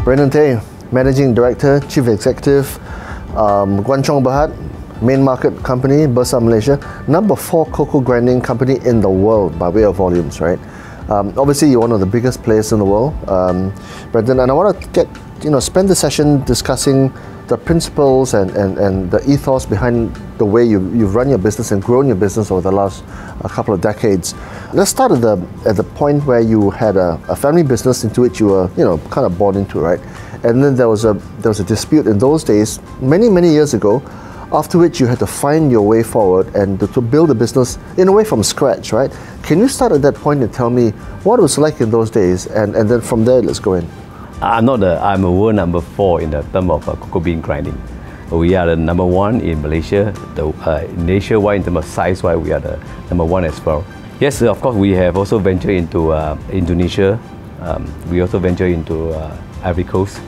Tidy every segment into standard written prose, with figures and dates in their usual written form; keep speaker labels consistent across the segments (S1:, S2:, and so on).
S1: Brendan Tay, Managing Director, Chief Executive, Guan Chong Bhd, main market company, Bursa Malaysia, number 4 cocoa grinding company in the world by way of volumes, right? Obviously, you're one of the biggest players in the world, Brendan, and I want to spend the session discussing the principles and the ethos behind the way you've run your business and grown your business over the last couple of decades. Let's start at the point where you had a family business into which you were, kind of born into, right? And then there was a dispute in those days, many years ago, after which you had to find your way forward and to build a business in a way from scratch, right? Can you start at that point and tell me what it was like in those days, and then from there let's go in.
S2: I'm a world number 4 in the term of cocoa bean grinding. We are the number 1 in Malaysia. Nationwide, in terms of size-wise, we are the number 1 as well. Yes, of course, we have also ventured into Indonesia. We also venture into Ivory Coast.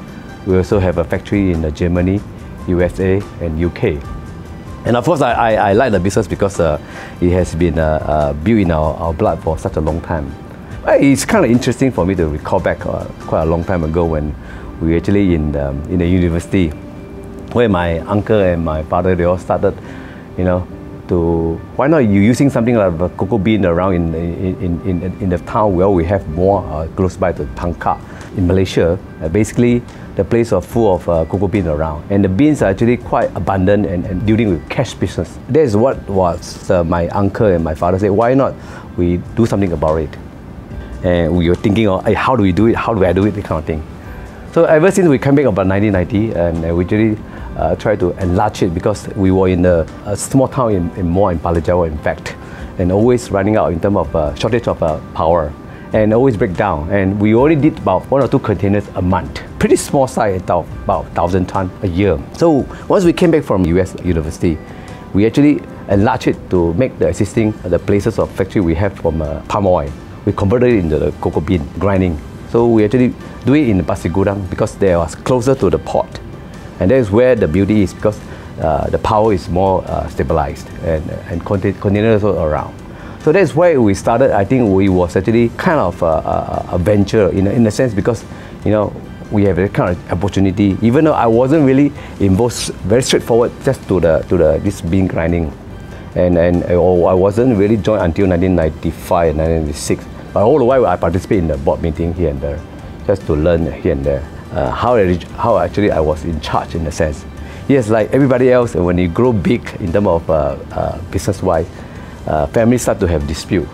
S2: We also have a factory in Germany, USA, and UK. And of course, I like the business because it has been built in our blood for such a long time. It's kind of interesting for me to recall back quite a long time ago when we were actually in the university, where my uncle and my father, they all started, why not you using something like a cocoa bean around in the town where we have more close by to Tangkak in Malaysia. Basically, the place was full of cocoa beans around, and the beans are actually quite abundant and dealing with cash business. That is what was my uncle and my father said, why not we do something about it? And we were thinking of, hey, how do we do it? How do I do it? That kind of thing. So ever since we came back about 1990, and we really tried to enlarge it because we were in a small town in Palejjawa, in fact, and always running out in terms of shortage of power, and always break down. And we only did about 1 or 2 containers a month. Pretty small size, about 1,000 tons a year. So once we came back from US University, we actually enlarged it to make the existing places of factory we have from palm oil. We converted it into the cocoa bean grinding. So we actually do it in Pasir Gudang because they was closer to the port. And that is where the beauty is, because the power is more stabilized and containers are around. So that's why we started. I think we was actually kind of a venture in a sense, because we have a kind of opportunity. Even though I wasn't really involved very straightforward just to this bean grinding. And I wasn't really joined until 1995 and 1996. But all the while I participate in the board meeting here and there, just to learn here and there how actually I was in charge in a sense. Yes, like everybody else, when you grow big in terms of business-wise, families start to have dispute.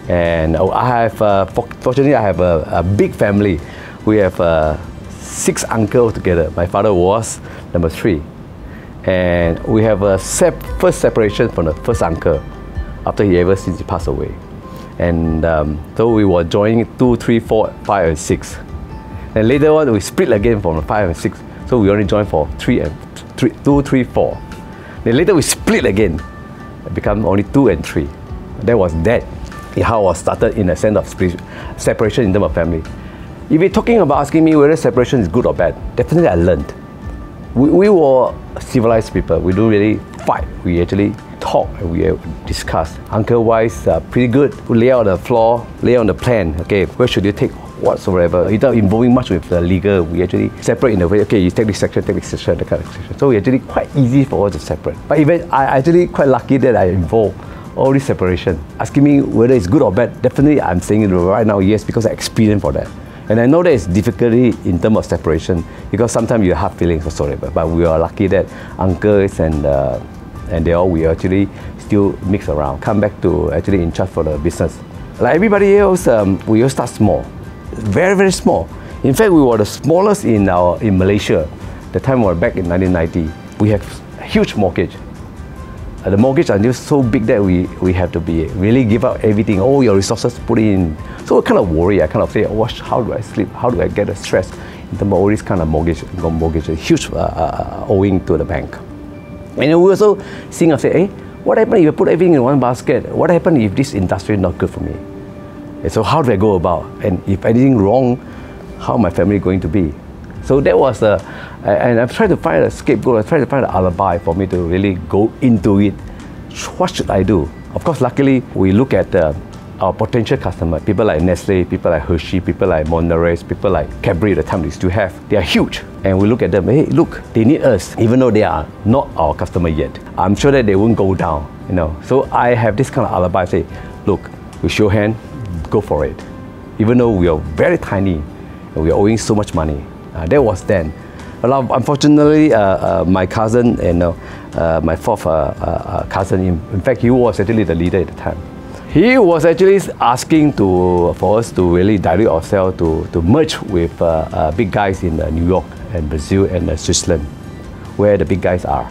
S2: And fortunately, I have a big family. We have 6 uncles together. My father was number 3. And we have a first separation from the first uncle after since he passed away. And so we were joining 2, 3, 4, 5, and 6. And later on, we split again from 5 and 6. So we only joined for 2, 3, 4. Then later we split again, become only 2 and 3. That was how I was started in a sense of separation in terms of family. If you're talking about asking me whether separation is good or bad, definitely I learned. We were civilized people. We don't really fight. We actually talk and we discuss. Uncle-wise, pretty good. We lay out the floor, lay on the plan. Okay, where should you take whatsoever? Without involving much with the legal, we actually separate in a way. Okay, you take this section, that kind of section. So we actually quite easy for us to separate. But even I actually quite lucky that I involved all this separation. Asking me whether it's good or bad, definitely I'm saying right now yes, because I experienced for that. And I know there is difficulty in terms of separation because sometimes you have feelings whatsoever. But we are lucky that uncles and we actually still mix around, come back to actually in charge for the business. Like everybody else, we all start small, very, very small. In fact, we were the smallest in Malaysia. The time we were back in 1990, we have a huge mortgage. The mortgage until so big that we have to really give up everything, all your resources put in. So I kind of worry. I kind of say, oh, how do I sleep? How do I get the stress in terms of all this kind of mortgage, huge owing to the bank. And we also seeing and say, hey, what happens if I put everything in one basket? What happens if this industry is not good for me? And so how do I go about? And if anything wrong, how my family going to be? So that was and I've tried to find a scapegoat. I tried to find an alibi for me to really go into it. What should I do? Of course, luckily, we look at our potential customer, people like Nestle, people like Hershey, people like Monterey, people like Cadbury, the time they still have, they are huge. And we look at them, hey, look, they need us, even though they are not our customer yet. I'm sure that they won't go down, you know. So I have this kind of alibi, say, look, we show hand, go for it. Even though we are very tiny, and we are owing so much money. That was then. Unfortunately, my cousin and my fourth cousin, in fact, he was actually the leader at the time. He was actually asking for us to really dilute ourselves to merge with big guys in New York and Brazil and Switzerland, where the big guys are.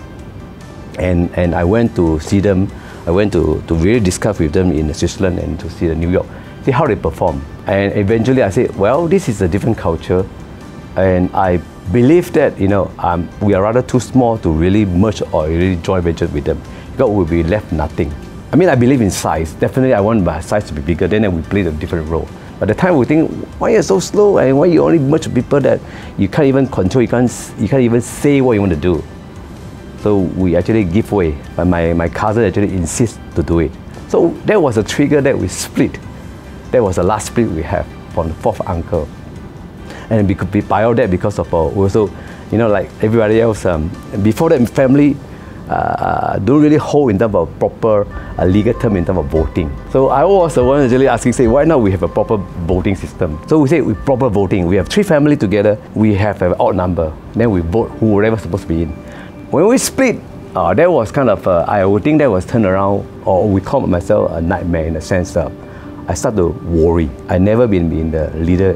S2: And I went to see them. I went to really discuss with them in Switzerland and to see New York, see how they perform. And eventually I said, well, this is a different culture, and I believe that, you know, we are rather too small to really merge or really join venture with them, because we'll be left nothing. I mean, I believe in size. Definitely, I want my size to be bigger. Then we play a different role. But at the time, we think, why you're so slow, and why you only merge with people that you can't even control, you can't even say what you want to do. So we actually give way. But my cousin actually insists to do it. So that was a trigger that we split. That was the last split we have from the fourth uncle. And we could be by all that because of also, you know, like everybody else. Before that, family don't really hold in terms of proper legal term in terms of voting. So I was the one actually asking, say, why not we have a proper voting system? So we say with proper voting, we have 3 families together, we have an odd number, then we vote whoever's supposed to be in. When we split, that was kind of, I would think that was turned around, or we call myself a nightmare in the sense that I start to worry. I never been the leader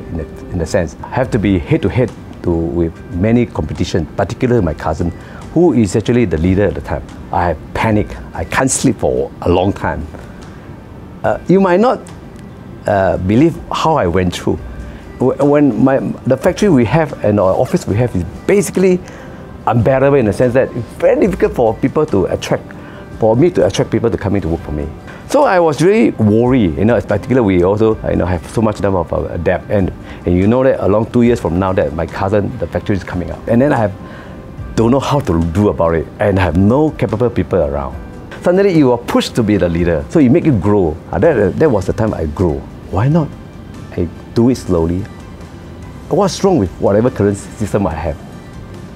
S2: in the sense. I have to be head to head with many competition, particularly my cousin, who is actually the leader at the time. I have panic. I can't sleep for a long time. You might not believe how I went through. When the factory we have and our office we have is basically unbearable in the sense that it's very difficult for me to attract people to come in to work for me. So I was really worried, you know, particularly we also, you know, have so much number of debt, and you know that along 2 years from now that my cousin, the factory is coming up, and then I don't know how to do about it, and I have no capable people around. Suddenly you are pushed to be the leader, so it makes you grow. That was the time I grew. Why not? I do it slowly. What's wrong with whatever current system I have?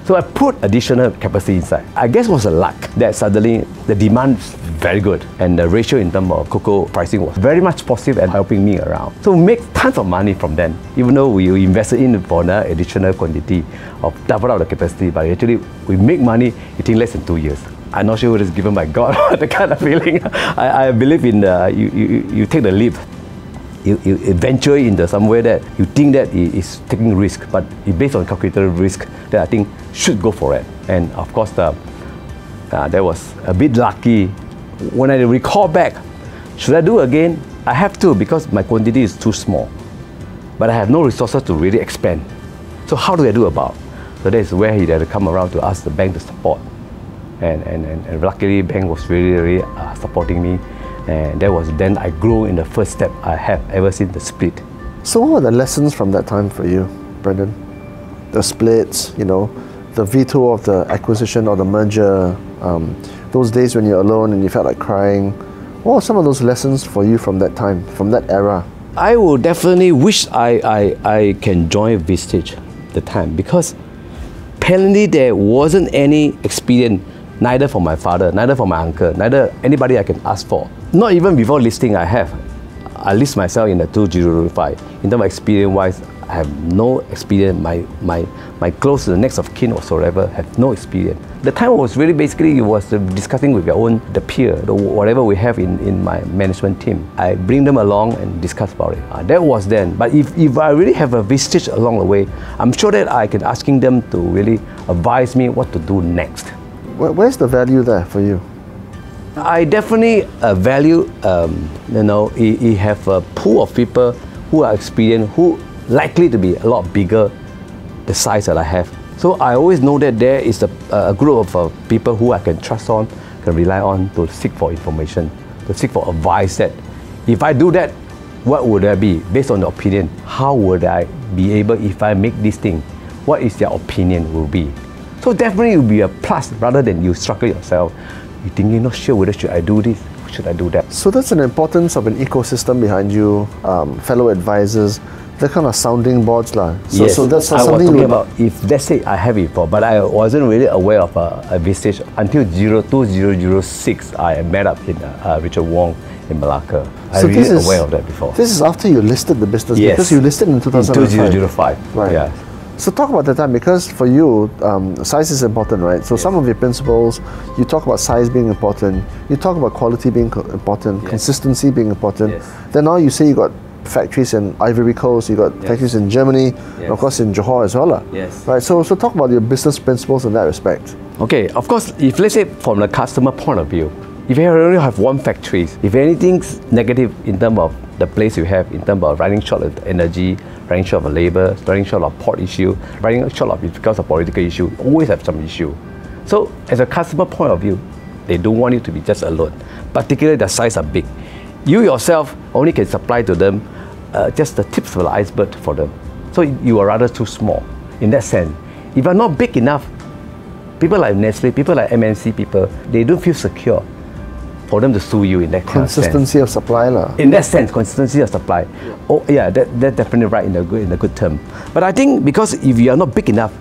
S2: So I put additional capacity inside. I guess it was a luck that suddenly the demand is very good, and the ratio in terms of cocoa pricing was very much positive and helping me around. So we make tons of money from then, even though we invested in for an additional quantity of double out the capacity, but actually we make money in less than 2 years. I'm not sure whether it's given by God, the kind of feeling. I believe in you take the leap. You venture into somewhere that you think that it is taking risk, but it's based on calculated risk that I think should go for it. And of course, that was a bit lucky. When I recall back, should I do again? I have to, because my quantity is too small. But I have no resources to really expand. So how do I do about? So that's where he had to come around to ask the bank to support. And luckily, the bank was really supporting me. And that was then I grew in the first step I have ever since the split.
S1: So what were the lessons from that time for you, Brendan? The splits, you know, the veto of the acquisition or the merger, those days when you're alone and you felt like crying. What were some of those lessons for you from that time, from that era?
S2: I will definitely wish I can join Vistage the time, because apparently there wasn't any experience, neither for my father, neither for my uncle, neither anybody I can ask for. Not even before listing I list myself in the 2005. In terms of experience-wise, I have no experience. My close to the next of kin whatsoever have no experience. The time was really basically, it was discussing with the peer, whatever we have in my management team. I bring them along and discuss about it. That was then. But if I really have a Vistage along the way, I'm sure that I can asking them to really advise me what to do next.
S1: Where's the value there for you?
S2: I definitely value, you know, you have a pool of people who are experienced, who likely to be a lot bigger the size that I have. So I always know that there is a group of people who I can trust on, can rely on to seek for information, to seek for advice that if I do that, what would I be? Based on the opinion, how would I be able, if I make this thing, what is their opinion will be? So definitely it will be a plus rather than you struggle yourself. You're thinking, not sure whether should I do this. should I do that?
S1: So that's an importance of an ecosystem behind you, fellow advisors, the kind of sounding boards lah.
S2: Yes,
S1: so that's
S2: I was
S1: something
S2: talking about, if let's say I have it before, but I wasn't really aware of a Vistage until 2006. I met up in Richard Wong in Malacca. I
S1: So
S2: really
S1: this is-
S2: aware of that before.
S1: This is after you listed the business,
S2: Yes.
S1: because you listed in 2005.
S2: In 2005.
S1: Right.
S2: Yeah.
S1: So talk about that time, because for you, size is important, right? So some of your principles, you talk about size being important, you talk about quality being important, consistency being important.
S2: Yes.
S1: Then now you say you got factories in Ivory Coast, you got factories in Germany, and of course in Johor as well.
S2: Yes.
S1: Right. So talk about your business principles in that respect.
S2: Okay, of course, if let's say from the customer point of view, if you only have one factory, if anything's negative in terms of the place you have, in terms of running short of energy, running short of labor, running short of port issue, running short of because of political issue, always have some issue. So as a customer point of view, they don't want you to be just alone, particularly the size are big. You yourself only can supply to them just the tips of the iceberg for them. So you are rather too small in that sense. If you're not big enough, people like Nestle, people like MNC people, they don't feel secure for them to sue you in that kind of sense.
S1: Consistency of supply lah.
S2: In that sense, consistency of supply. Yeah. Oh yeah, that's definitely right in a good term. But I think because if you are not big enough,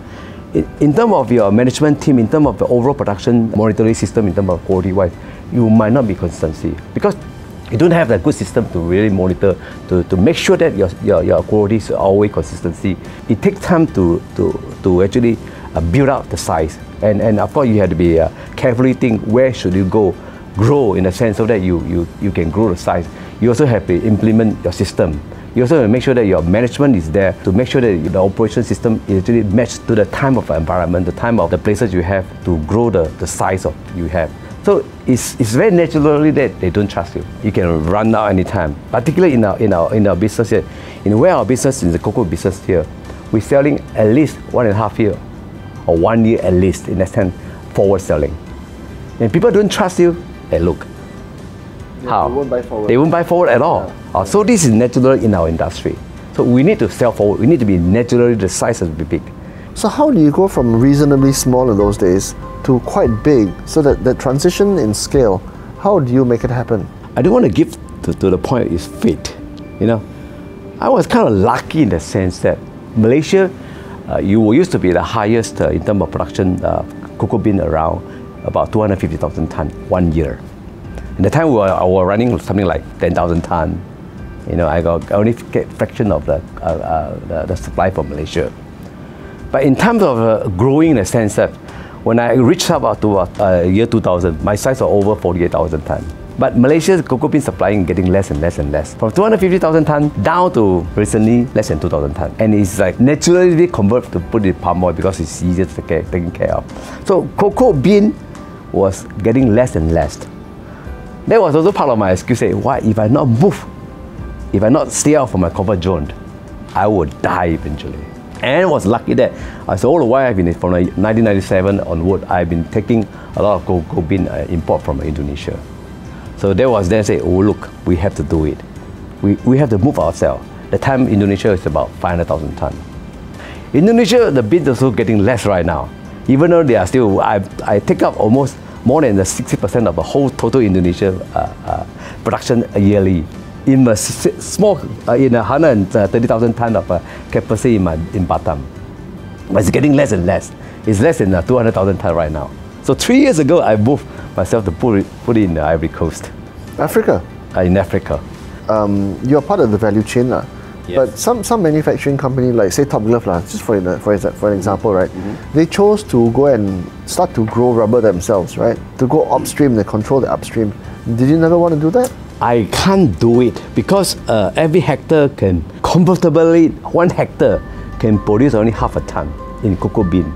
S2: in terms of your management team, in terms of the overall production monitoring system, in terms of quality wise, you might not be consistency because you don't have that good system to really monitor to make sure that your quality is always consistency. It takes time to actually build up the size, and of course you have to be carefully think where should you grow in a sense so that you can grow the size. You also have to implement your system. You also have to make sure that your management is there to make sure that the operation system is actually matched to the time of the environment, the time of the places you have to grow the size of you have. So it's very naturally that they don't trust you. You can run out anytime. Particularly in our business here, in where our business in the cocoa business here, we're selling at least 1.5 years or 1 year at least in that sense forward selling. And people don't trust you. Hey, look. How?
S1: They won't buy forward.
S2: They won't buy forward at all.
S1: Yeah.
S2: So this is natural in our industry. So we need to sell forward. We need to be naturally the size has to be big.
S1: So how do you go from reasonably small in those days to quite big? So that the transition in scale, how do you make it happen?
S2: I don't want to give to the point is fate. You know, I was kind of lucky in the sense that Malaysia, you used to be the highest in terms of production cocoa bean around about 250,000 tons 1 year. In the time we were running something like 10,000 tons. You know, I only get fraction of the supply from Malaysia. But in terms of growing in the sense that when I reached up to year 2000, my size was over 48,000 tons. But Malaysia's cocoa bean supplying getting less and less and less. From 250,000 tons down to recently less than 2,000 tons. And it's like naturally convert to put it in palm oil because it's easier to taken care of. So cocoa bean was getting less and less. That was also part of my excuse. Say, why if I not move, if I not stay out from my comfort zone, I would die eventually. And was lucky that all the while I've been from 1997 onward, I've been taking a lot of cocoa bean import from Indonesia. So there was then say, oh look, we have to do it. We have to move ourselves. The time Indonesia is about 500,000 tons. Indonesia, the bean is also getting less right now. Even though they are still, I take up almost more than the 60% of the whole total Indonesia production yearly. In a small, in 130,000 tons of capacity in Batam. But it's getting less and less. It's less than 200,000 tons right now. So 3 years ago, I moved myself to put it in the Ivory Coast.
S1: Africa?
S2: In Africa.
S1: You're part of the value chain.
S2: Yes.
S1: But some manufacturing company, like say Top Glove, just for an example, right? Mm-hmm. They chose to go and start to grow rubber themselves, right? To go upstream, they control the upstream. Did you never want to do that?
S2: I can't do it because every hectare can comfortably, 1 hectare can produce only half a ton in cocoa bean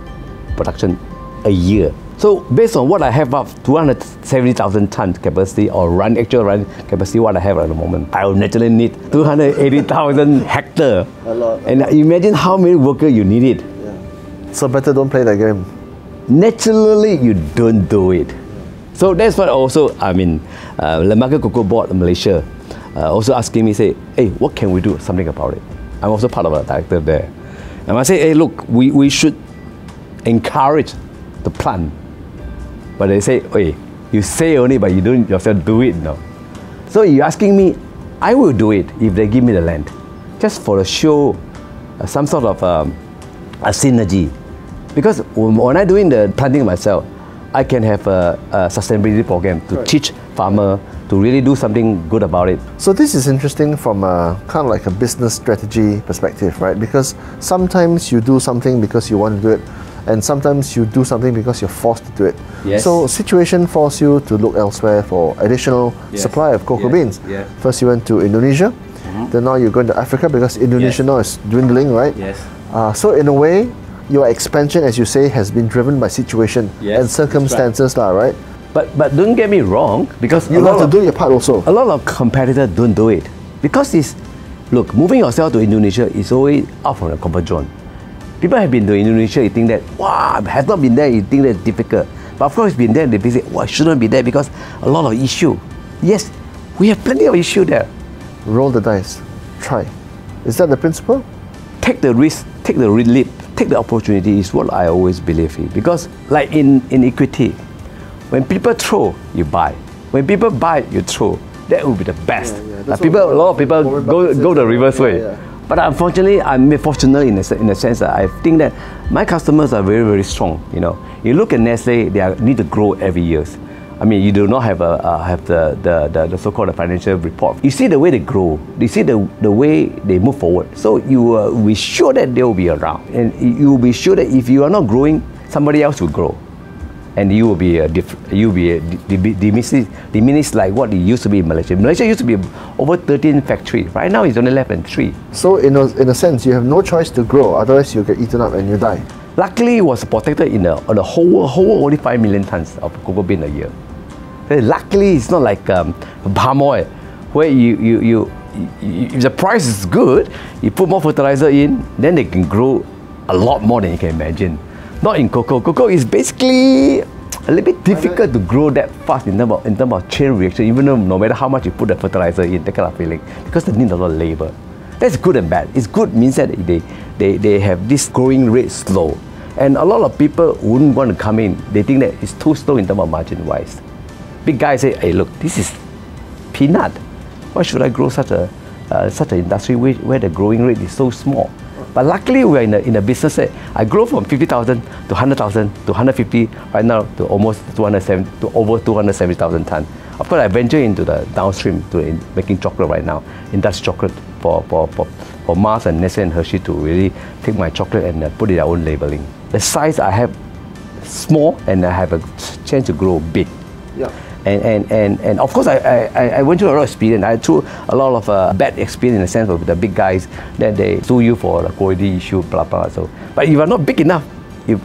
S2: production a year. So based on what I have up 270,000 tons capacity or actual run capacity what I have at the moment, I will naturally need 280,000 hectare.
S1: A lot.
S2: And imagine how many workers you need it.
S1: Yeah. So better don't play that game.
S2: Naturally, you don't do it. So that's what also, I mean, Lembaga Cocoa Board in Malaysia also asking me, say, hey, what can we do something about it? I'm also part of the director there. And I say, hey, look, we should encourage the plant. But they say, hey, You say only, but you don't yourself do it, no. So you're asking me, I will do it if they give me the land, just for a show, some sort of a synergy. Because when I'm doing the planting myself, I can have a sustainability program to teach farmer to really do something good about it.
S1: So this is interesting from a kind of like a business strategy perspective, right? Because sometimes you do something because you want to do it, and sometimes you do something because you're forced to do it.
S2: Yes.
S1: So situation forced you to look elsewhere for additional supply of cocoa beans.
S2: Yes.
S1: First you went to Indonesia, then now you're going to Africa because Indonesia now is dwindling, right?
S2: Yes.
S1: So in a way, your expansion, as you say, has been driven by situation and circumstances, right?
S2: But don't get me wrong, because
S1: you have to do your part also.
S2: A lot of competitors don't do it because look, moving yourself to Indonesia is always out from the comfort zone. People have been to Indonesia, you think that, wow, have not been there, you think that's difficult. But of course, been there, they say, well, I shouldn't be there because a lot of issue. Yes, we have plenty of issue there.
S1: Roll the dice, try. Is that the principle?
S2: Take the risk, take the leap, take the opportunity is what I always believe in. Because like in equity, when people throw, you buy. When people buy, you throw. That would be the best. Like a lot of people go the reverse way. But unfortunately, I'm fortunate in a sense that I think that my customers are very, very strong. You know, you look at Nestle, they need to grow every year. I mean, you do not have the so-called financial report. You see the way they grow. You see the way they move forward. So you will be sure that they will be around, and you will be sure that if you are not growing, somebody else will grow, and you will be diminished like what it used to be in Malaysia. Malaysia used to be over 13 factories. Right now, it's only less than 3.
S1: So in a sense, you have no choice to grow. Otherwise, you get eaten up and you die.
S2: Luckily, it was protected in the whole only 5 million tons of cocoa bean a year. Luckily, it's not like palm oil, where if the price is good, you put more fertilizer in, then they can grow a lot more than you can imagine. Not in cocoa. Cocoa is basically a little bit difficult to grow that fast in terms of chain reaction, even though no matter how much you put the fertilizer in, that kind of feeling, because they need a lot of labor. That's good and bad. It's good means that they have this growing rate slow. And a lot of people wouldn't want to come in. They think that it's too slow in terms of margin-wise. Big guys say, hey, look, this is peanut. Why should I grow such an industry where the growing rate is so small? But luckily, we're in a business that I grow from 50,000 to 100,000 to 150, right now to almost 270 to over 270,000 tons. Of course, I venture into the downstream to making chocolate right now, industrial chocolate for Mars and Nestle and Hershey to really take my chocolate and put it their own labeling. The size I have small, and I have a chance to grow big.
S1: Yeah.
S2: And of course, I went through a lot of experience. I through a lot of bad experience in the sense of the big guys that they sue you for the quality issue, blah blah. So, but if you are not big enough, you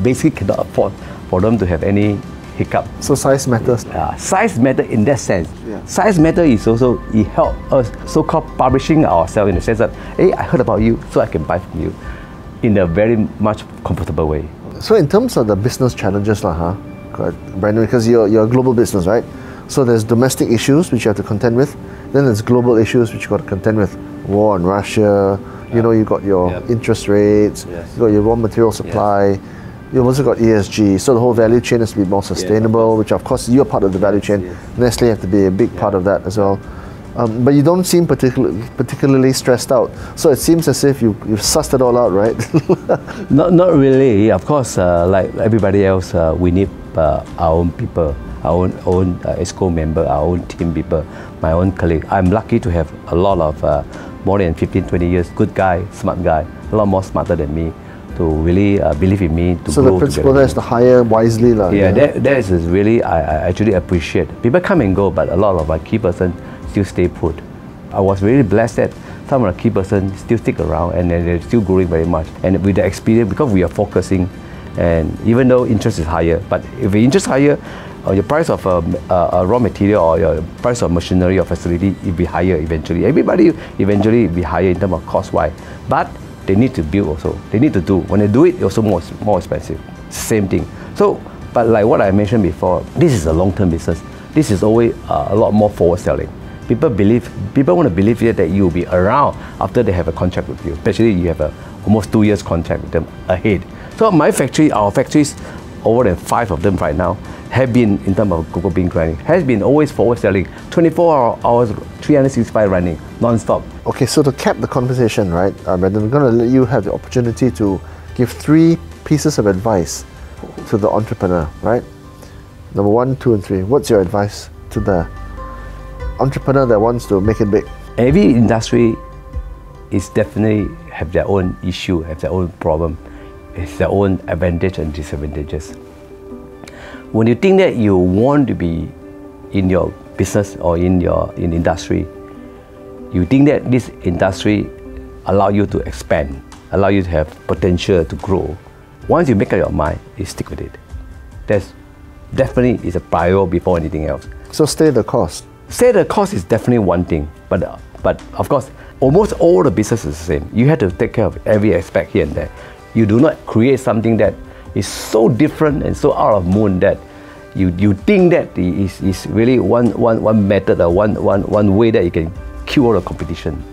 S2: basically cannot afford for them to have any hiccup.
S1: So size matters.
S2: Size matter in that sense.
S1: Yeah.
S2: Size matter is also, it helps us so-called publishing ourselves in the sense that, hey, I heard about you, so I can buy from you in a very much comfortable way.
S1: So in terms of the business challenges, Brandon, because you're a global business, right? So there's domestic issues which you have to contend with. Then there's global issues which you got to contend with. War in Russia, you know, you got your interest rates, you got your raw material supply. You've also got ESG, so the whole value chain has to be more sustainable, which of course you're part of the value chain. Nestle have to be a big part of that as well. But you don't seem particularly stressed out. So it seems as if you've sussed it all out, right?
S2: Not really. Of course, like everybody else, we need our own people, our own ESCO member, our own team people, my own colleague. I'm lucky to have a lot of more than 15, 20 years, good guy, smart guy, a lot more smarter than me, to really believe in me to
S1: so
S2: grow
S1: the principle
S2: together.
S1: there is to hire wisely.
S2: That is really, I actually appreciate. People come and go, but a lot of my key person still stay put. I was really blessed that some of the key persons still stick around and they're still growing very much. And with the experience, because we are focusing, and even though interest is higher, but if the interest is higher, your price of raw material or your price of machinery or facility will be higher eventually. Everybody eventually will be higher in terms of cost-wise. But they need to build also. They need to do. When they do it, it's also more expensive. Same thing. So, but like what I mentioned before, this is a long-term business. This is always a lot more forward selling. People want to believe that you will be around after they have a contract with you. Especially you have almost 2 years contract with them ahead. So our factories over than 5 of them right now have been, in terms of cocoa bean grinding, has been always forward selling, 24 hours, 365 running, non-stop.
S1: Okay, so to cap the conversation, right, Brendan, we're going to let you have the opportunity to give 3 pieces of advice to the entrepreneur, right? Number 1, 2, and 3. What's your advice to the entrepreneur that wants to make it big?
S2: Every industry is definitely have their own issue, have their own problem, has their own advantage and disadvantages. When you think that you want to be in your business or in industry, you think that this industry allow you to expand, allow you to have potential to grow. Once you make up your mind, you stick with it. That's definitely is a priority before anything else.
S1: So stay the course.
S2: Stay the course is definitely one thing, but of course, almost all the business is the same. You have to take care of every aspect here and there. You do not create something that is so different and so out of moon that you think that is really one method or one way that you can kill all the competition.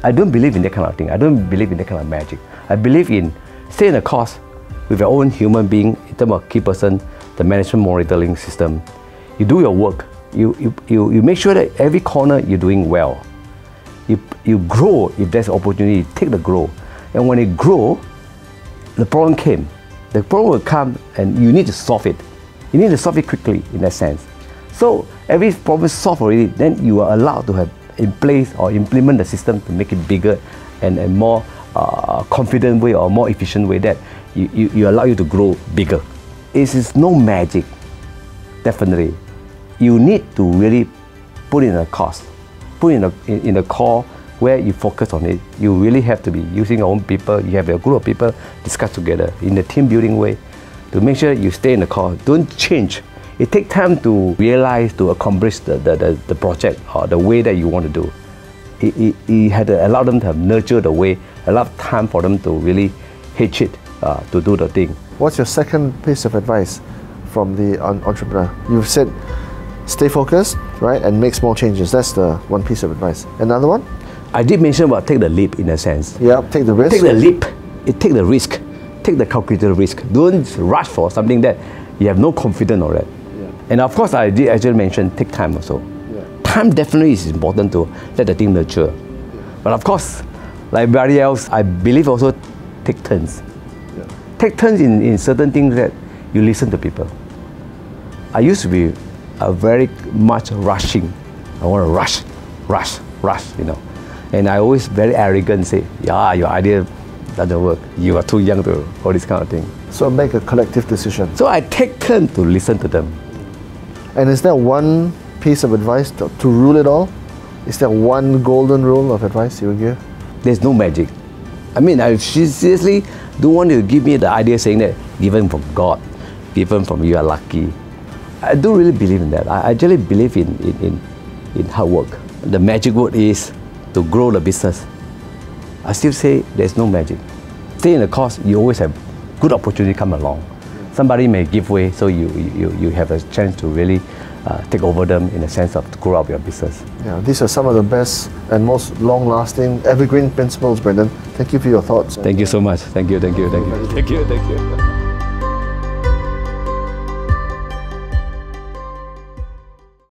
S2: I don't believe in that kind of thing. I don't believe in that kind of magic. I believe in stay in the course with your own human being in terms of key person, the management monitoring system. You do your work. You make sure that every corner you're doing well. You grow if there's opportunity, take the grow. And when it grow, the problem came. The problem will come and you need to solve it. You need to solve it quickly in that sense. So every problem is solved already, then you are allowed to have in place or implement the system to make it bigger and a more confident way or more efficient way that you allow you to grow bigger. It is no magic, definitely. You need to really put in a cost, put in a core where you focus on it. You really have to be using your own people. You have a group of people discuss together in a team building way to make sure you stay in the core. Don't change. It takes time to realize, to accomplish the project or the way that you want to do. You had to allow them to have nurture the way, allow time for them to really hitch it to do the thing.
S1: What's your second piece of advice from the entrepreneur? You've said stay focused, right, and make small changes. That's the one piece of advice. Another one?
S2: I did mention about take the leap in a sense.
S1: Yeah, take the risk.
S2: Take the leap. Take the risk. Take the calculated risk. Don't rush for something that you have no confidence on it. Yeah. And of course, I did actually mention take time also. Yeah. Time definitely is important to let the thing nurture. Yeah. But of course, like everybody else, I believe also take turns. Yeah. Take turns in certain things that you listen to people. I used to be very much rushing. I want to rush, you know. And I always very arrogant say, yeah, your idea doesn't work. You are too young to all this kind of thing.
S1: So make a collective decision.
S2: So I take turn to listen to them.
S1: And is there one piece of advice to rule it all? Is there one golden rule of advice you would give?
S2: There's no magic. I mean, I seriously don't want you to give me the idea saying that given from God, given from you are lucky. I don't really believe in that. I actually believe in hard work. The magic word is to grow the business. I still say there's no magic. Stay in the course, you always have good opportunity come along. Somebody may give way, so you have a chance to really take over them in the sense of to grow up your business.
S1: Yeah, these are some of the best and most long-lasting evergreen principles, Brendan. Thank you for your thoughts.
S2: Thank you so much. Thank you.